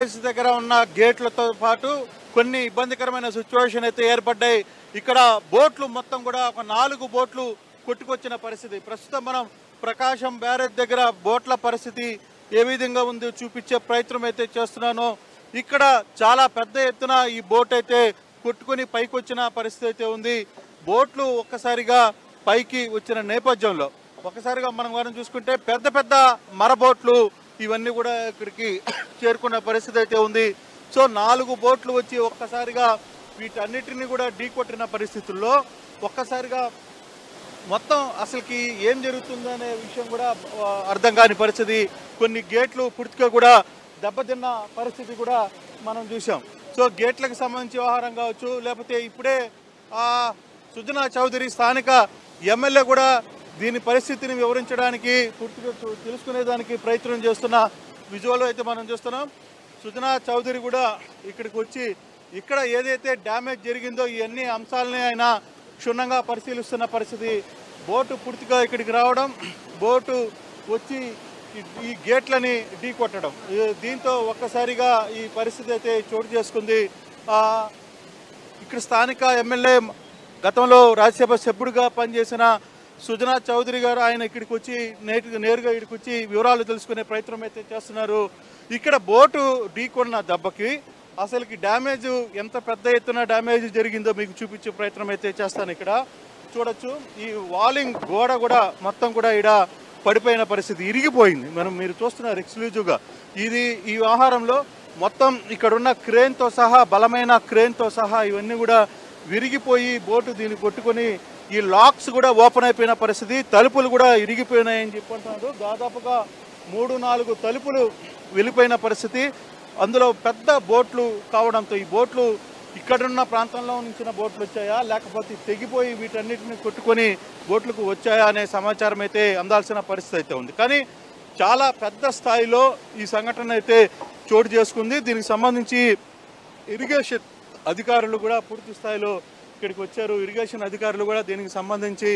దగ్గర ఉన్న గేట్లతో పాటు కొన్ని ఇబ్బందికరమైన సిచ్యువేషన్ అయితే ఏర్పడ్డాయి. ఇక్కడ బోట్లు మొత్తం కూడా ఒక 4 బోట్లు కొట్టుకొచ్చిన పరిస్థితి. ప్రస్తుతం మనం ప్రకాశం బ్యారేజ్ దగ్గర బోట్ల పరిస్థితి ఏ విధంగా ఉందో చూపించే ప్రయత్నం అయితే చేస్తున్నాను. ఇక్కడ చాలా పెద్ద ఎత్తున ఈ బోట్ అయితే కొట్టుకొని పైకి వచ్చిన పరిస్థితి అయితే ఉంది. బోట్లు ఒక్కసారిగా పైకి వచ్చిన నేపథ్యంలో ఒక్కసారిగా మనం చూసుకుంటే పెద్ద పెద్ద మరబోట్లు ఇవన్నీ కూడా ఇక్కడికి చేరుకున్న పరిస్థితి అయితే ఉంది. సో 4 బోట్లు వచ్చి ఒక్కసారిగా వీటన్నిటిని కూడా ఢీకొట్టిన పరిస్థితుల్లో ఒక్కసారిగా మొత్తం అసలుకి ఏం జరుగుతుందనే విషయం కూడా అర్థం కాని పరిస్థితి. కొన్ని గేట్లు పూర్తిగా కూడా దెబ్బతిన్న పరిస్థితి కూడా మనం చూసాం. సో గేట్లకు సంబంధించి వ్యవహారం కావచ్చు, లేకపోతే ఇప్పుడే సుజనా చౌదరి స్థానిక ఎమ్మెల్యే కూడా దీని పరిస్థితిని వివరించడానికి పూర్తిగా తెలుసుకునేదానికి ప్రయత్నం చేస్తున్న విజువల్ అయితే మనం చూస్తున్నాం. సుజనా చౌదరి కూడా ఇక్కడికి వచ్చి ఇక్కడ ఏదైతే డ్యామేజ్ జరిగిందో ఇవన్నీ అంశాలని ఆయన క్షుణ్ణంగా పరిశీలిస్తున్న పరిస్థితి. బోటు పూర్తిగా ఇక్కడికి రావడం, బోటు వచ్చి ఈ గేట్లని ఢీ కొట్టడం, దీంతో ఒక్కసారిగా ఈ పరిస్థితి అయితే చోటు చేసుకుంది. ఇక్కడ స్థానిక ఎమ్మెల్యే గతంలో రాజ్యసభ సభ్యుడిగా పనిచేసిన సుజనా చౌదరి గారు ఆయన ఇక్కడికి వచ్చి నేరుగా ఇక్కడికి వచ్చి వివరాలు తెలుసుకునే ప్రయత్నం అయితే చేస్తున్నారు. ఇక్కడ బోటు ఢీకొన్న దెబ్బకి అసలుకి డ్యామేజ్ ఎంత పెద్ద ఎత్తున డ్యామేజ్ జరిగిందో మీకు చూపించే ప్రయత్నం అయితే చేస్తాను. ఇక్కడ చూడొచ్చు ఈ వాలింగ్ గోడ కూడా మొత్తం కూడా ఇక్కడ పడిపోయిన పరిస్థితి, ఇరిగిపోయింది. మీరు చూస్తున్నారు ఎక్స్క్లూజివ్గా ఇది ఈ వ్యవహారంలో మొత్తం ఇక్కడున్న క్రేన్తో సహా, బలమైన క్రేన్తో సహా ఇవన్నీ కూడా విరిగిపోయి బోటు దీన్ని కొట్టుకొని ఈ లాక్స్ కూడా ఓపెన్ అయిపోయిన పరిస్థితి, తలుపులు కూడా ఇరిగిపోయినాయని చెప్పంటున్నారు. దాదాపుగా 3-4 తలుపులు వెళ్ళిపోయిన పరిస్థితి. అందులో పెద్ద బోట్లు కావడంతో ఈ బోట్లు ఇక్కడున్న ప్రాంతంలో నుంచిన బోట్లు వచ్చాయా, లేకపోతే తెగిపోయి వీటన్నిటిని కొట్టుకొని బోట్లకు వచ్చాయా అనే సమాచారం అయితే అందాల్సిన పరిస్థితి అయితే ఉంది. కానీ చాలా పెద్ద స్థాయిలో ఈ సంఘటన అయితే చోటు చేసుకుంది. దీనికి సంబంధించి ఇరిగేషన్ అధికారులు కూడా పూర్తి స్థాయిలో ఇక్కడికి వచ్చారు. ఇరిగేషన్ అధికారులు కూడా దీనికి సంబంధించి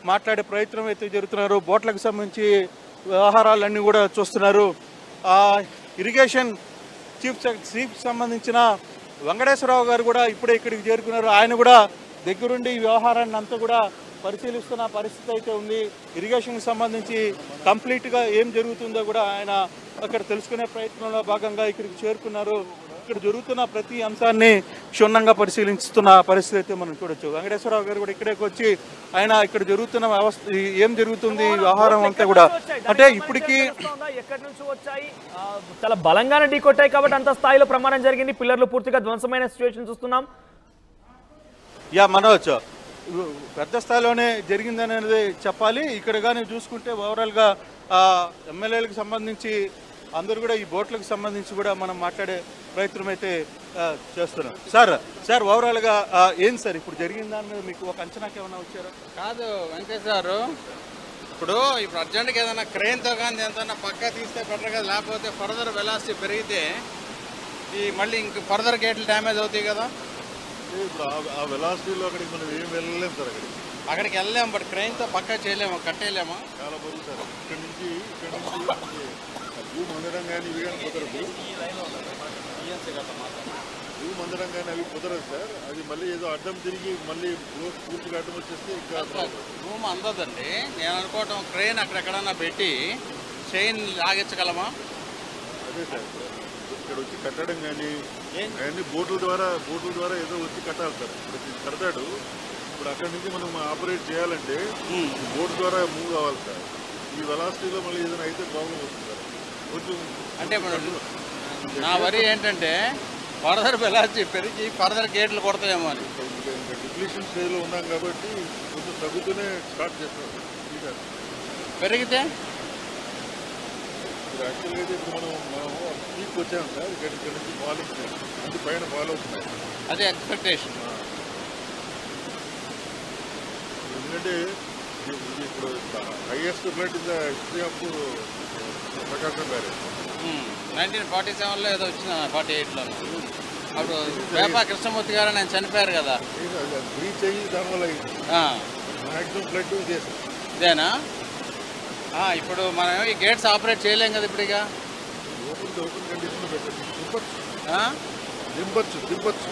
మాట్లాడే ప్రయత్నం అయితే జరుగుతున్నారు. బోట్లకు సంబంధించి వ్యవహారాలన్నీ కూడా చూస్తున్నారు. ఇరిగేషన్ చీఫ్ సంబంధించిన వెంకటేశ్వరరావు గారు కూడా ఇప్పుడే ఇక్కడికి చేరుకున్నారు. ఆయన కూడా దగ్గరుండి ఈ వ్యవహారాన్ని అంతా కూడా పరిశీలిస్తున్న పరిస్థితి అయితే ఉంది. ఇరిగేషన్కి సంబంధించి కంప్లీట్గా ఏం జరుగుతుందో కూడా ఆయన అక్కడ తెలుసుకునే ప్రయత్నంలో భాగంగా ఇక్కడికి చేరుకున్నారు. ఇక్కడ జరుగుతున్న ప్రతి అంశాన్ని క్షుణ్ణంగా పరిశీలిస్తున్న పరిస్థితి అయితే మనం చూడొచ్చు. వెంకటేశ్వరరావు గారు కూడా ఇక్కడికి వచ్చి ఆయన ఇక్కడ జరుగుతున్న వ్యవస్థ ఏం జరుగుతుంది వ్యవహారం అంతా కూడా అంటే ఇప్పటికీ ఎక్కడి నుంచి వచ్చాయి, చాలా బలంగానే ఢీకొట్టాయి కాబట్టి అంత స్థాయిలో ప్రమాదం జరిగింది. పిల్లర్లు పూర్తిగా ధ్వంసమైన సిచ్యువేషన్ చూస్తున్నాం. మనోజ్ పెద్ద స్థాయిలోనే జరిగిందనేది చెప్పాలి. ఇక్కడ కానీ చూసుకుంటే ఓవరాల్గా ఎమ్మెల్యేలకు సంబంధించి అందరూ కూడా ఈ బోట్లకు సంబంధించి కూడా మనం మాట్లాడే ప్రయత్నం అయితే చేస్తున్నాం. సార్ ఓవరాల్గా ఏం సార్ ఇప్పుడు జరిగిన దాని మీద మీకు ఒక అంచనాకి ఏమైనా వచ్చారా? కాదు వెంకటేష్ గారు, ఇప్పుడు అర్జెంట్గా ఏదైనా క్రెయిన్తో కానీ ఎంతైనా పక్కా తీస్తే బెటర్ కదా, లేకపోతే ఫర్దర్ వెలాసిటీ పెరిగితే ఈ మళ్ళీ ఇంక ఫర్దర్ గేట్లు డ్యామేజ్ అవుతాయి కదా. ఇప్పుడు ఆ వెలాసిటీలో అక్కడికి మనం ఏం వెళ్ళలేము సార్. అక్కడికి వెళ్ళలేము, బట్ క్రెయిన్తో పక్కా చేయలేము, కట్టేయలేము. చాలా బరువు సార్. ఇక్కడ నుంచి భూమి అందడం కానీ ఇవి కానీ కుదరదు. భూమి అందడం కానీ అవి కుదరదు సార్. అది మళ్ళీ ఏదో అడ్డం తిరిగి మళ్ళీ పూర్తిగా అడ్డం వచ్చేస్తే ఇంకా భూమి అందదండి. నేను అనుకోవటం క్రెయిన్ అక్కడెక్కడన్నా పెట్టి చైన్ లాగించగలమా? అదే సార్, ఇక్కడ వచ్చి కట్టడం కానీ అవన్నీ బోట్ల ద్వారా ఏదో వచ్చి కట్టాలి సార్. ఇప్పుడు కడతాడు, ఇప్పుడు అక్కడి నుంచి మనం ఆపరేట్ చేయాలంటే బోట్ ద్వారా మూవ్ కావాలి సార్. ఈ వెలాసిటీలో మళ్ళీ ఏదైనా అయితే ప్రాబ్లం వస్తుంది సార్. కొంచెం అంటే నా వరి ఏంటంటే ఫర్దర్ వెలాసిటీ పెరిగి ఫర్దర్ గేట్లు కొడతాయేమో అని. డిప్లీషన్ స్టేజ్లో ఉన్నాం కాబట్టి కొంచెం తగ్గుతూనే స్టార్ట్ చేస్తాం సార్. పెరిగితే ఇప్పుడు యాక్చువల్గా అయితే ఇప్పుడు మనం పీక్ వచ్చాము సార్. ఇక్కడ నుంచి ఫాలింగ్ అది పైన ఫాలో అవుతున్నాయి. అదే ఎక్స్పెక్టేషన్. ఎందుకంటే ఇప్పుడు highest flood in the history of Prakasam barrage 1947లో ఏదో వచ్చిన 48లో అప్పుడు వేపా కృష్ణమూర్తి గారు నేను చనిపోయారు కదా, బ్రీచ్ అయ్యి దానివల్ల మ్యాక్సిమం ఫ్లడ్ ఇదేనా? ఇప్పుడు మనం ఈ గేట్స్ ఆపరేట్ చేయలేం కదా ఇప్పుడు. ఇక ఓపెన్ కండిషన్లో పెట్టారు. ఆ? దింపచ్చు దింపొచ్చు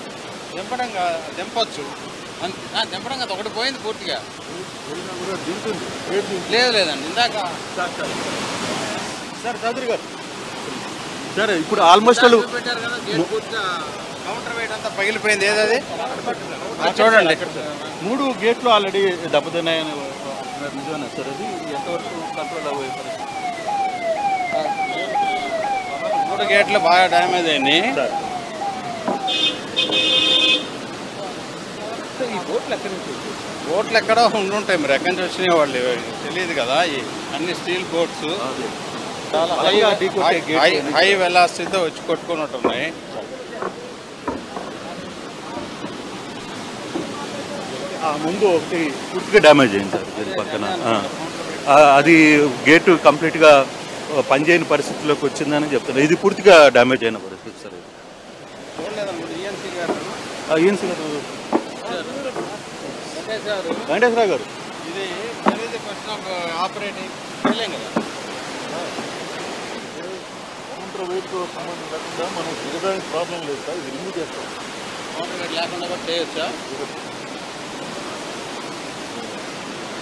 దింపడం కదా ఒకటి పోయింది పూర్తిగా. పోయినా కూడా దింపుతుంది. లేదండి ఇందాక సార్ చౌదరి గారు సార్ ఇప్పుడు ఆల్మోస్ట్ పెట్టారు కదా గేట్ పూర్తిగా కౌంటర్ వెయిట్ అంతా పగిలిపోయింది. ఏదది చూడండి. 3 గేట్లు ఆల్రెడీ దెబ్బతిన్నాయని నిజమేనా సార్? అది ఎంతవరకు కంట్రోల్ అవ్వే పరిస్థితి? 3 గేట్లు బాగా డ్యామేజ్ అయ్యి. ఈ బోట్లు ఎక్కడి నుంచి? బోట్లు ఎక్కడో ఉండుంటాయి, మరి ఎక్కడి నుంచి వచ్చినాయి వాళ్ళు తెలియదు కదా. ఈ అన్ని స్టీల్ బోట్స్ చాలా హై వెలాసిటీతో వచ్చి కొట్టుకున్నట్టున్నాయి. ముందు ఒకటి పూర్తిగా డ్యామేజ్ అయింది సార్ దీని పక్కన. అది గేటు కంప్లీట్గా పనిచేయని పరిస్థితిలోకి వచ్చిందని చెప్తున్నారు. ఇది పూర్తిగా డ్యామేజ్ అయిన పరిస్థితి సార్. ఈఎన్సీ గారు వెంకటేశ్వరరావు గారు ఇది క్వశ్చన్ ఆఫ్ ఆపరేటింగ్ చేయలేం కదా. కౌంటర్ వెయిట్తో సంబంధం లేకుండా మనం దిగడానికి ప్రాబ్లం లేదు సార్. ఇది రిమూవ్ చేస్తాం. కౌంటర్ వెయిట్ లేకుండా కూడా చేయొచ్చా?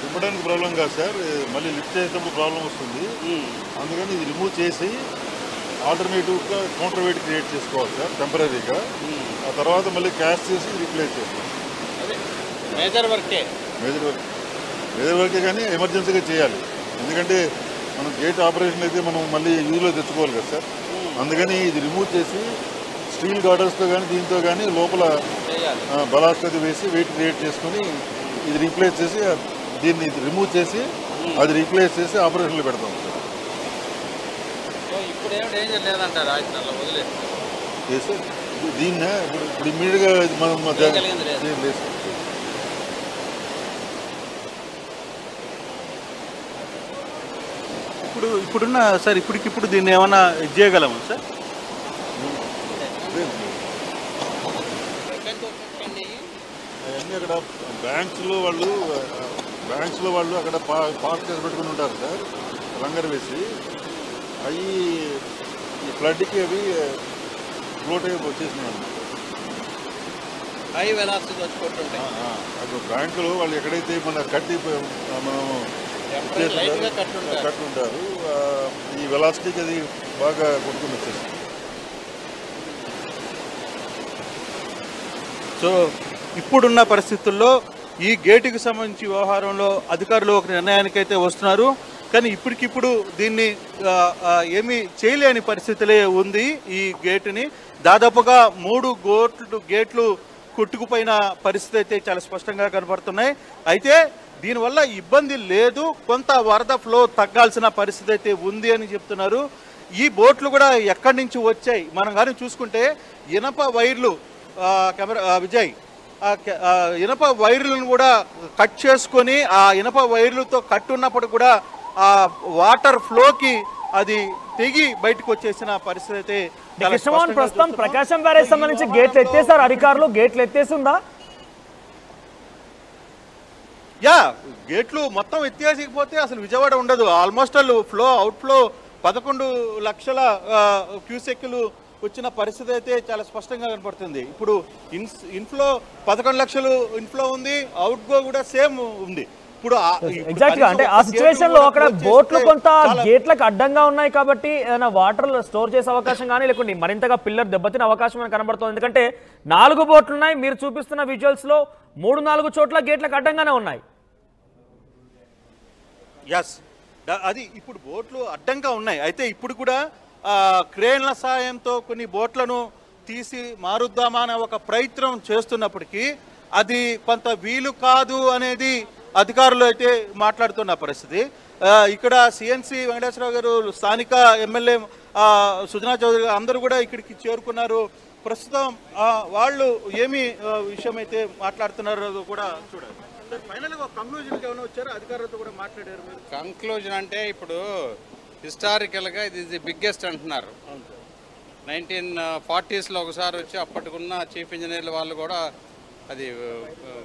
దింపడానికి ప్రాబ్లం కాదు సార్, మళ్ళీ లిఫ్ట్ చేసేటప్పుడు ప్రాబ్లం వస్తుంది. అందుకని ఇది రిమూవ్ చేసి ఆల్టర్నేటివ్గా కౌంటర్ వెయిట్ క్రియేట్ చేసుకోవాలి సార్ టెంపరీగా. ఆ తర్వాత మళ్ళీ క్యాష్ చేసి రీప్లేస్ చేస్తాం. మేజర్ వర్కే కానీ ఎమర్జెన్సీగా చేయాలి. ఎందుకంటే మనం గేట్ ఆపరేషన్ అయితే మనం మళ్ళీ యూజ్లో తెచ్చుకోవాలి కదా సార్. అందుకని ఇది రిమూవ్ చేసి స్టీల్ గార్డర్స్తో కానీ దీంతో కానీ లోపల బలాస్ట్ అది వేసి వెయిట్ క్రియేట్ చేసుకొని ఇది రీప్లేస్ చేసి దీన్ని రిమూవ్ చేసి అది రీప్లేస్ చేసి ఆపరేషన్లో పెడతాం సార్. ఇప్పుడు ఏమి డేంజర్ లేదంటారా? లేదు సార్. దీన్నే ఇప్పుడు ఇమ్మీడియట్గా మనం లేదు సార్. ఇప్పుడున్న సార్ ఇప్పటికిప్పుడు దీన్ని ఏమైనా ఇది చేయగలమా సార్? అవన్నీ అక్కడ బ్యాంక్స్లో వాళ్ళు అక్కడ పార్క్ చేసి పెట్టుకుని ఉంటారు సార్, రంగర్ వేసి. అవి ఈ ఫ్లడ్కి అవి ఫ్లోట్ అయ్యి వచ్చేసినాయి. హై వెలాసిటీ వచ్చి కొట్టుంటాయి. అక్కడ బ్యాంకులో వాళ్ళు ఎక్కడైతే మన కట్టి మనం కట్టుంటారు, ఈ వెలాసిటీకి అది బాగా కొట్టుకుని వచ్చేసింది. సో ఇప్పుడున్న పరిస్థితుల్లో ఈ గేటుకి సంబంధించి వ్యవహారంలో అధికారులు ఒక నిర్ణయానికి అయితే వస్తున్నారు. కానీ ఇప్పటికిప్పుడు దీన్ని ఏమీ చేయలేని పరిస్థితులే ఉంది. ఈ గేటుని దాదాపుగా 3 గేట్లు కొట్టుకుపోయిన పరిస్థితి అయితే చాలా స్పష్టంగా కనబడుతున్నాయి. అయితే దీనివల్ల ఇబ్బంది లేదు, కొంత వరద ఫ్లో తగ్గాల్సిన పరిస్థితి అయితే ఉంది అని చెప్తున్నారు. ఈ బోట్లు కూడా ఎక్కడి నుంచి వచ్చాయి మనం కానీ చూసుకుంటే ఇనప వైర్లు విజయ్ ఇనప వైర్లను కూడా కట్ చేసుకొని ఆ ఇనప వైర్లతో కట్టున్నప్పుడు కూడా ఆ వాటర్ ఫ్లోకి అది తెగి బయటకు వచ్చేసిన పరిస్థితి అయితే ప్రస్తుతం ప్రకాశం బ్యారేజ్ సంబంధించి గేట్లు ఎత్తేసారు అధికారులు. గేట్లు ఎత్తేసిందా? గేట్లు మొత్తం ఎత్తేసిపోతే అసలు విజయవాడ ఉండదు. ఆల్మోస్ట్ అవుట్ ఫ్లో 11 లక్షల క్యూసెక్లు వచ్చిన పరిస్థితి అయితే చాలా స్పష్టంగా కనపడుతుంది. ఇప్పుడు ఇన్ఫ్లో 11 లక్షలు ఇన్ఫ్లో ఉంది, అవుట్ గో కూడా సేమ్ ఉంది. ఇప్పుడు ఎగ్జాక్ట్గా అంటే ఆ సిచ్యువేషన్ లో అక్కడ బోట్లు కొంత గేట్లకు అడ్డంగా ఉన్నాయి కాబట్టి ఏదైనా వాటర్ స్టోర్ చేసే అవకాశం కానీ లేకుంటే మరింతగా పిల్లర్ దెబ్బతిన అవకాశం అని కనబడుతుంది. ఎందుకంటే 4 బోట్లు ఉన్నాయి, మీరు చూపిస్తున్న విజువల్స్ లో 3-4 చోట్ల గేట్లకు అడ్డంగానే ఉన్నాయి. అది ఇప్పుడు బోట్లు అడ్డంగా ఉన్నాయి. అయితే ఇప్పుడు కూడా క్రేన్ల సాయంతో కొన్ని బోట్లను తీసి మారుద్దామా అనే ఒక ప్రయత్నం చేస్తున్నప్పటికీ అది కొంత వీలు కాదు అనేది అధికారులు అయితే మాట్లాడుతున్న పరిస్థితి. ఇక్కడ సిఎన్సి వెంకటేశ్వరరావు గారు, స్థానిక ఎమ్మెల్యే సుజనా చౌదరి గారు అందరూ కూడా ఇక్కడికి చేరుకున్నారు. ప్రస్తుతం వాళ్ళు ఏమి విషయం అయితే మాట్లాడుతున్నారో కూడా చూడాలి. ఫైనల్గా కంక్లూజన్కి ఏమైనా వచ్చారో అధికారులతో కూడా మాట్లాడారు. కంక్లూజన్ అంటే ఇప్పుడు హిస్టారికల్గా ఇది ది బిగ్గెస్ట్ అంటున్నారు. 1940s ఒకసారి వచ్చి అప్పటికున్న చీఫ్ ఇంజనీర్ల వాళ్ళు కూడా అది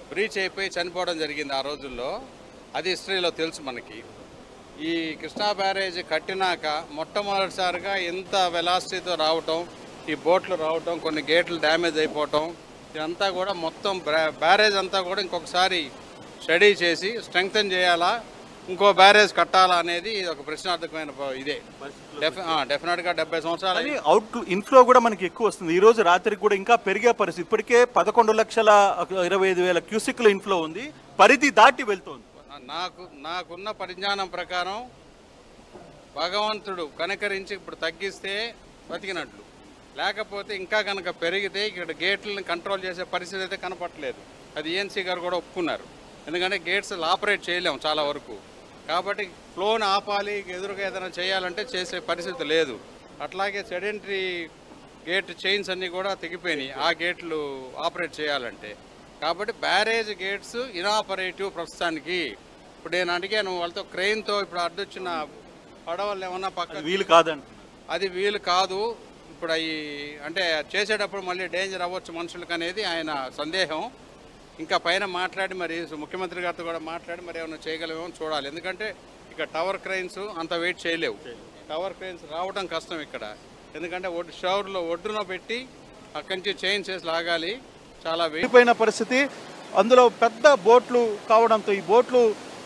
బ్రీచ్ అయిపోయి చనిపోవడం జరిగింది ఆ రోజుల్లో. అది హిస్టరీలో తెలుసు మనకి. ఈ కృష్ణా బ్యారేజ్ కట్టినాక మొట్టమొదటిసారిగా ఇంత వెలాసిటీతో రావటం, ఈ బోట్లు రావటం, కొన్ని గేట్లు డ్యామేజ్ అయిపోవటం, ఇదంతా కూడా మొత్తం బ్యారేజ్ అంతా కూడా ఇంకొకసారి స్టడీ చేసి స్ట్రెంగ్తన్ చేయాలా, ఇంకో బ్యారేజ్ కట్టాలా అనేది ఇది ఒక ప్రశ్నార్థకమైన ఇదే. డెఫినెట్గా 70 సంవత్సరాలు అవుట్ ఇన్ఫ్లో కూడా మనకి ఎక్కువ వస్తుంది. ఈ రోజు రాత్రికి కూడా ఇంకా పెరిగే పరిస్థితి. ఇప్పటికే 11,25,000 క్యూసిక్ల ఇన్ఫ్లో ఉంది, పరిధి దాటి వెళ్తోంది. నాకున్న పరిజ్ఞానం ప్రకారం భగవంతుడు కనికరించి ఇప్పుడు తగ్గిస్తే బతికినట్లు, లేకపోతే ఇంకా కనుక పెరిగితే ఇక్కడ గేట్లను కంట్రోల్ చేసే పరిస్థితి అయితే కనపట్లేదు. అది ఈఎన్సీ గారు కూడా ఒప్పుకున్నారు. ఎందుకంటే గేట్స్ ఆపరేట్ చేయలేము చాలా వరకు, కాబట్టి ఫ్లోని ఆపాలి, ఎదురుగా ఏదైనా చేయాలంటే చేసే పరిస్థితి లేదు. అట్లాగే సెడెంటరీ గేట్ చైన్స్ అన్నీ కూడా తెగిపోయినాయి ఆ గేట్లు ఆపరేట్ చేయాలంటే. కాబట్టి బ్యారేజ్ గేట్స్ ఇనాపరేటివ్ ప్రస్తుతానికి. ఇప్పుడు నేను అడిగాను వాళ్ళతో, క్రెయిన్తో ఇప్పుడు అడ్డొచ్చిన పడవలు ఏమన్నా పక్క వీలు కాదండి, అది వీలు కాదు. ఇప్పుడు అవి అంటే చేసేటప్పుడు మళ్ళీ డేంజర్ అవ్వచ్చు మనుషులకు అనేది ఆయన సందేహం. ఇంకా పైన మాట్లాడి మరి ముఖ్యమంత్రి గారితో కూడా మాట్లాడి మరి ఏమైనా చేయగలమేమో చూడాలి. ఎందుకంటే ఇక టవర్ క్రెయిన్స్ అంత వెయిట్ చేయలేవు. టవర్ క్రెయిన్స్ రావడం కష్టం ఇక్కడ, ఎందుకంటే షవర్లో ఒడ్డున పెట్టి అక్కడి నుంచి చైన్స్ వేసి లాగాలి, చాలా వెయిట్ పోయిన పరిస్థితి. అందులో పెద్ద బోట్లు కావడంతో ఈ బోట్లు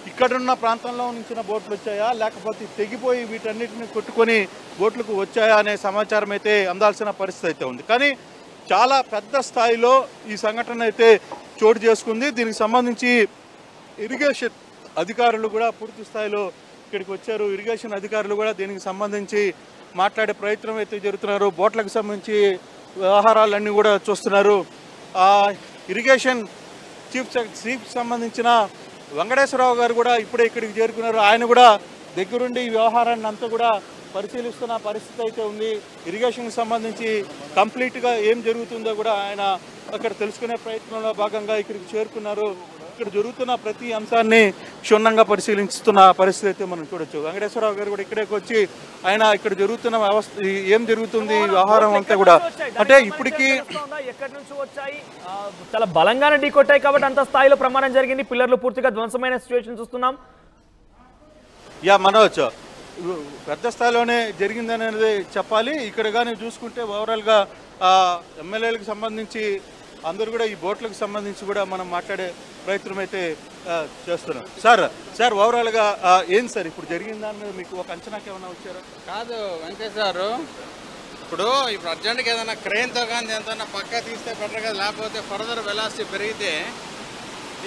ఇక్కడున్న ప్రాంతంలో నుంచిన బోట్లు వచ్చాయా, లేకపోతే తెగిపోయి వీటన్నిటిని కొట్టుకొని బోట్లకు వచ్చాయా అనే సమాచారం అయితే అందాల్సిన పరిస్థితి అయితే ఉంది. కానీ చాలా పెద్ద స్థాయిలో ఈ సంఘటన అయితే చోటు చేసుకుంది. దీనికి సంబంధించి ఇరిగేషన్ అధికారులు కూడా పూర్తి స్థాయిలో ఇక్కడికి వచ్చారు. ఇరిగేషన్ అధికారులు కూడా దీనికి సంబంధించి మాట్లాడే ప్రయత్నం అయితే జరుగుతున్నారు. బోట్లకు సంబంధించి వ్యవహారాలన్నీ కూడా చూస్తున్నారు. ఇరిగేషన్ చీఫ్ సంబంధించిన వెంకటేశ్వరరావు గారు కూడా ఇప్పుడే ఇక్కడికి చేరుకున్నారు. ఆయన కూడా దగ్గరుండి ఈ వ్యవహారాన్ని అంతా కూడా పరిశీలిస్తున్న పరిస్థితి అయితే ఉంది. ఇరిగేషన్కి సంబంధించి కంప్లీట్గా ఏం జరుగుతుందో కూడా ఆయన అక్కడ తెలుసుకునే ప్రయత్నంలో భాగంగా ఇక్కడికి చేరుకున్నారు. ఇక్కడ జరుగుతున్న ప్రతి అంశాన్ని క్షుణ్ణంగా పరిశీలిస్తున్న పరిస్థితి అయితే మనం చూడొచ్చు. వెంకటేశ్వరరావు గారు కూడా ఇక్కడికి వచ్చి ఆయన ఇక్కడ జరుగుతున్న వ్యవస్థ ఏం జరుగుతుంది వ్యవహారం అంతా కూడా అంటే ఇప్పటికీ ఎక్కడి నుంచి వచ్చాయి, చాలా బలంగానే ఢీకొట్టాయి కాబట్టి అంత స్థాయిలో ప్రమాదం జరిగింది. పిల్లర్లు పూర్తిగా ధ్వంసమైన సిచ్యువేషన్ చూస్తున్నాం. మనోజ్, పెద్ద స్థాయిలోనే జరిగిందనేది చెప్పాలి. ఇక్కడ కానీ చూసుకుంటే ఓవరాల్గా ఎమ్మెల్యేలకు సంబంధించి అందరూ కూడా ఈ బోట్లకు సంబంధించి కూడా మనం మాట్లాడే ప్రయత్నం అయితే చేస్తున్నాం. సార్ ఓవరాల్గా ఏం సార్ ఇప్పుడు జరిగిందని మీకు ఒక అంచనాకి ఏమైనా వచ్చారా? కాదు వెంకటేశ్వర, ఇప్పుడు అర్జెంట్గా ఏదైనా క్రెయిన్తో కానీ ఏదైనా పక్కా తీస్తే బెటర్ కదా, లేకపోతే ఫర్దర్ వెలాసిటీ పెరిగితే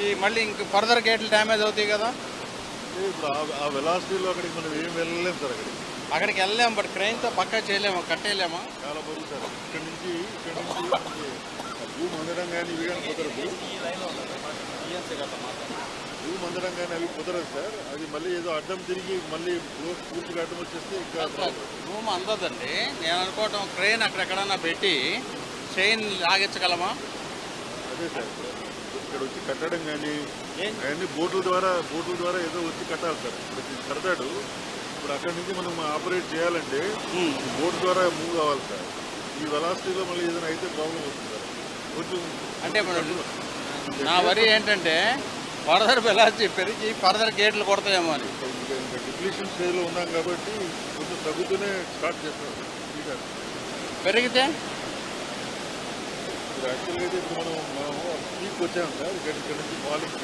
ఈ మళ్ళీ ఇంక ఫర్దర్ గేట్లు డ్యామేజ్ అవుతాయి కదా. ఇప్పుడు ఆ వెలాసిటీలో అక్కడికి మనం ఏం వెళ్ళలేము సార్. అక్కడికి వెళ్ళలేము, బట్ క్రెయిన్తో పక్కా చేయలేము, కట్టేయలేమా? చాలా బాగుంది సార్. ఇక్కడ నుంచి భూమి అందడం కానీ ఇవి కానీ కుదరదు. భూమి అందడం కానీ అవి కుదరదు సార్. అది మళ్ళీ ఏదో అడ్డం తిరిగి మళ్ళీ పూర్తిగా అడ్డం వచ్చేస్తే ఇంకా భూమి అందదండి. నేను అనుకోవటం క్రెయిన్ అక్కడెక్కడన్నా పెట్టి చైన్ లాగించగలమా? అదే సార్, ఇక్కడ వచ్చి కట్టడం కానీ అవన్నీ బోట్ల ద్వారా ఏదో వచ్చి కట్టాలి సార్. ఇప్పుడు కడతాడు, ఇప్పుడు అక్కడి నుంచి మనం ఆపరేట్ చేయాలంటే బోట్ ద్వారా మూవ్ కావాలి సార్. ఈ వెలాసిటీలో మళ్ళీ ఏదైనా అయితే ప్రాబ్లం వస్తుంది సార్. కొంచెం అంటే నా వరి ఏంటంటే ఫర్దర్ వెలాసిటీ పెరిగి ఫర్దర్ గేట్లు కొడతాయేమో అని. ఇంకా డిప్లీషన్ స్టేజ్లో ఉన్నాం కాబట్టి కొంచెం తగ్గుతూనే స్టార్ట్ చేస్తాం. పెరిగితే ఇప్పుడు యాక్చువల్గా అయితే ఇప్పుడు మనం పీక్ వచ్చాము సార్. ఇక్కడ నుంచి ఫాలింగ్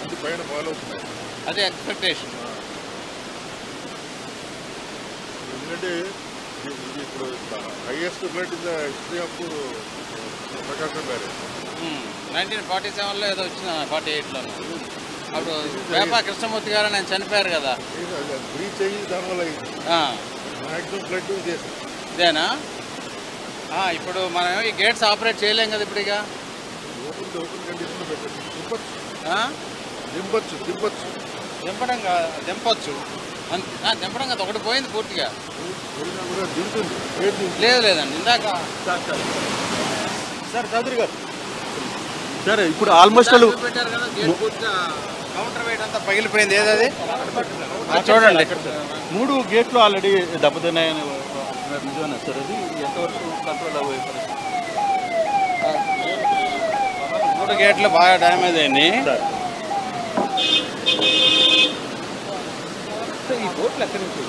అది పైన ఫాలో అవుతున్నాయి. అదే ఎక్స్పెక్టేషన్. ఎందుకంటే ఇది ఇప్పుడు highest flood in the history of Prakasam barrage. 1947లో ఏదో వచ్చిన 48లో. అప్పుడు వేప కృష్ణమూర్తి గారు నేను చనిపోయారు కదా, బ్రీచ్ అయ్యి దానివల్ల మ్యాక్సిమం ఫ్లడ్ ఇదేనా? ఇప్పుడు మనం ఈ గేట్స్ ఆపరేట్ చేయలేం కదా ఇప్పుడు. ఇక ఓపెన్ కండిషన్లో పెట్టండి. దింపచ్చు. దింపడం కదా, ఒకటి పోయింది పూర్తిగా. లేదండి ఇందాక సార్ చౌదరి గారు సార్ ఇప్పుడు ఆల్మోస్ట్ పెట్టారు కదా గేట్ పూర్తిగా కౌంటర్ వెయిట్ అంతా పగిలిపోయింది. ఏదది చూడండి, 3 గేట్లు ఆల్రెడీ దెబ్బతిన్నాయని నిజమేనా సార్? అది ఎంతవరకు కంట్రోల్ అయ్యే పరిస్థితి? 3 గేట్లు బాగా డ్యామేజ్ అయింది. ఈ బోట్లు ఎక్కడి నుంచి